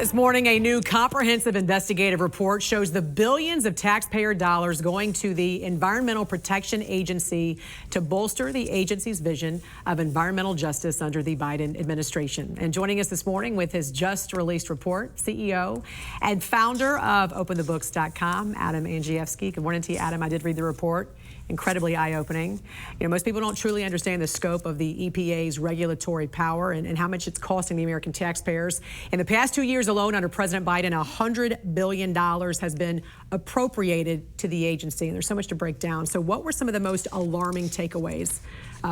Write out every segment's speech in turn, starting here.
This morning, a new comprehensive investigative report shows the billions of taxpayer dollars going to the Environmental Protection Agency to bolster the agency's vision of environmental justice under the Biden administration. And joining us this morning with his just released report, CEO and founder of OpenTheBooks.com, Adam Andrzejewski. Good morning to you, Adam. I did read the report. Incredibly eye-opening. You know, most people don't truly understand the scope of the EPA's regulatory power and how much it's costing the American taxpayers. In the past 2 years alone, under President Biden, $100 billion has been appropriated to the agency, and there's so much to break down. So what were some of the most alarming takeaways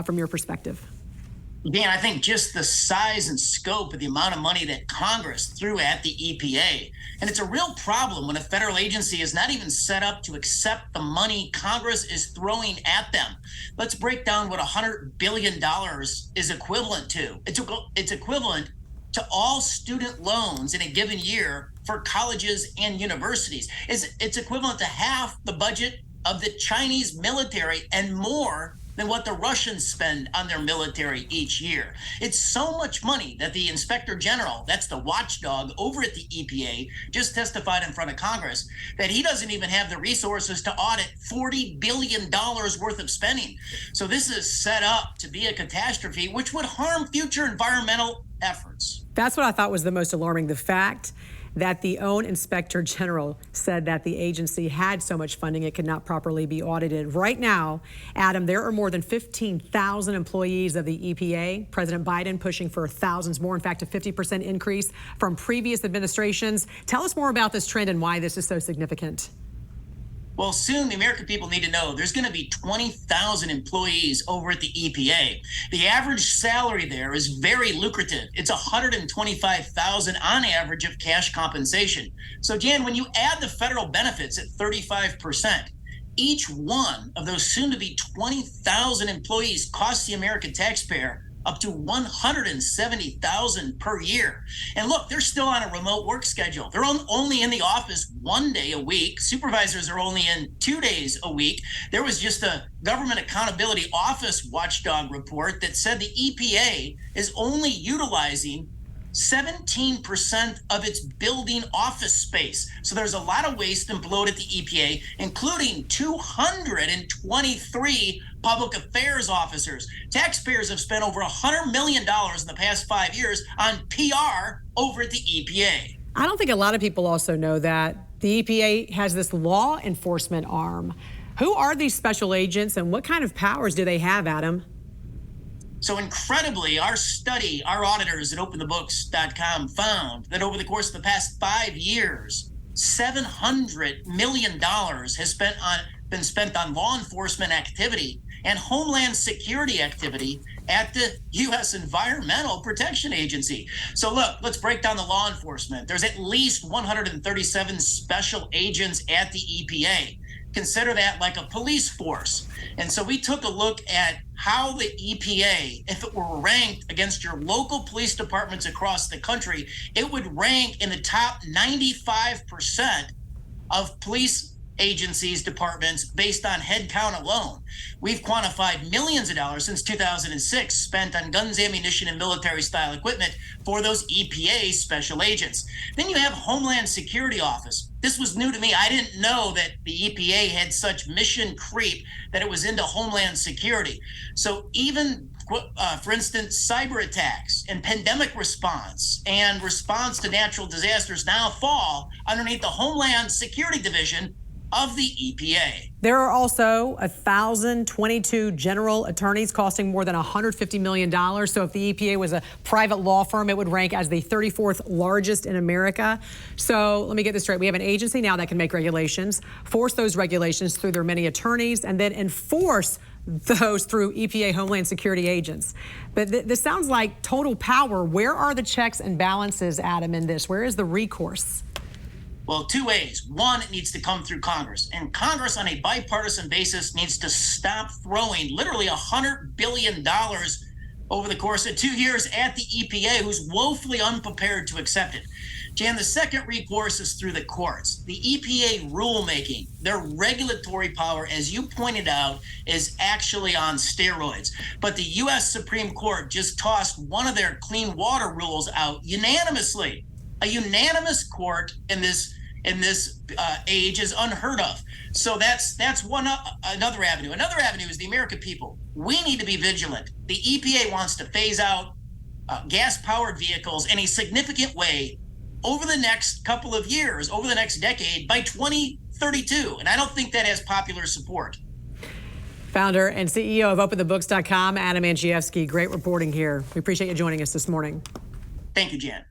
from your perspective? Dan, I think just the size and scope of the amount of money that Congress threw at the EPA. And it's a real problem when a federal agency is not even set up to accept the money Congress is throwing at them. Let's break down what $100 billion is equivalent to. It's equivalent to all student loans in a given year for colleges and universities. It's equivalent to half the budget of the Chinese military and more than what the Russians spend on their military each year. It's so much money that the Inspector General, that's the watchdog over at the EPA, just testified in front of Congress that he doesn't even have the resources to audit $40 billion worth of spending. So this is set up to be a catastrophe, which would harm future environmental efforts. That's what I thought was the most alarming, the fact that the own Inspector General said that the agency had so much funding it could not properly be audited. Right now, Adam, there are more than 15,000 employees of the EPA. President Biden pushing for thousands more, in fact, a 50% increase from previous administrations. Tell us more about this trend and why this is so significant. Well, soon the American people need to know there's going to be 20,000 employees over at the EPA. The average salary there is very lucrative. It's $125,000 on average of cash compensation. So, Jan, when you add the federal benefits at 35%, each one of those soon-to-be 20,000 employees costs the American taxpayer up to $170,000 per year. And look, they're still on a remote work schedule. They're only in the office 1 day a week. Supervisors are only in 2 days a week. There was just a Government Accountability Office watchdog report that said the EPA is only utilizing 17% of its building office space. So there's a lot of waste and bloat at the EPA, including 223 public affairs officers. Taxpayers have spent over $100 million in the past 5 years on PR over at the EPA. I don't think a lot of people also know that the EPA has this law enforcement arm. Who are these special agents and what kind of powers do they have, Adam? So incredibly, our study, our auditors at OpenTheBooks.com found that over the course of the past 5 years, $700 million has been spent on law enforcement activity and homeland security activity at the U.S. Environmental Protection Agency. So look, let's break down the law enforcement. There's at least 137 special agents at the EPA. Consider that like a police force. And so we took a look at how the EPA, if it were ranked against your local police departments across the country, it would rank in the top 95% of police agencies, departments, based on head count alone. We've quantified millions of dollars since 2006 spent on guns, ammunition, and military-style equipment for those EPA special agents. Then you have Homeland Security Office. This was new to me. I didn't know that the EPA had such mission creep that it was into Homeland Security. So even for instance, cyber attacks and pandemic response and response to natural disasters now fall underneath the Homeland Security Division of the EPA. There are also 1,022 general attorneys costing more than $150 million. So if the EPA was a private law firm, it would rank as the 34th largest in America. So let me get this straight. We have an agency now that can make regulations, force those regulations through their many attorneys, and then enforce those through EPA Homeland Security agents. But this sounds like total power. Where are the checks and balances, Adam, in this? Where is the recourse? Well, two ways. One, it needs to come through Congress. And Congress, on a bipartisan basis, needs to stop throwing literally $100 billion over the course of 2 years at the EPA, who's woefully unprepared to accept it. Jan, the second recourse is through the courts. The EPA rulemaking, their regulatory power, as you pointed out, is actually on steroids. But the U.S. Supreme Court just tossed one of their clean water rules out unanimously. A unanimous court in this age is unheard of. So that's another avenue. Another avenue is the American people. We need to be vigilant. The EPA wants to phase out gas-powered vehicles in a significant way over the next couple of years, over the next decade, by 2032. And I don't think that has popular support. Founder and CEO of OpenTheBooks.com, Adam Andrzejewski. Great reporting here. We appreciate you joining us this morning. Thank you, Jan.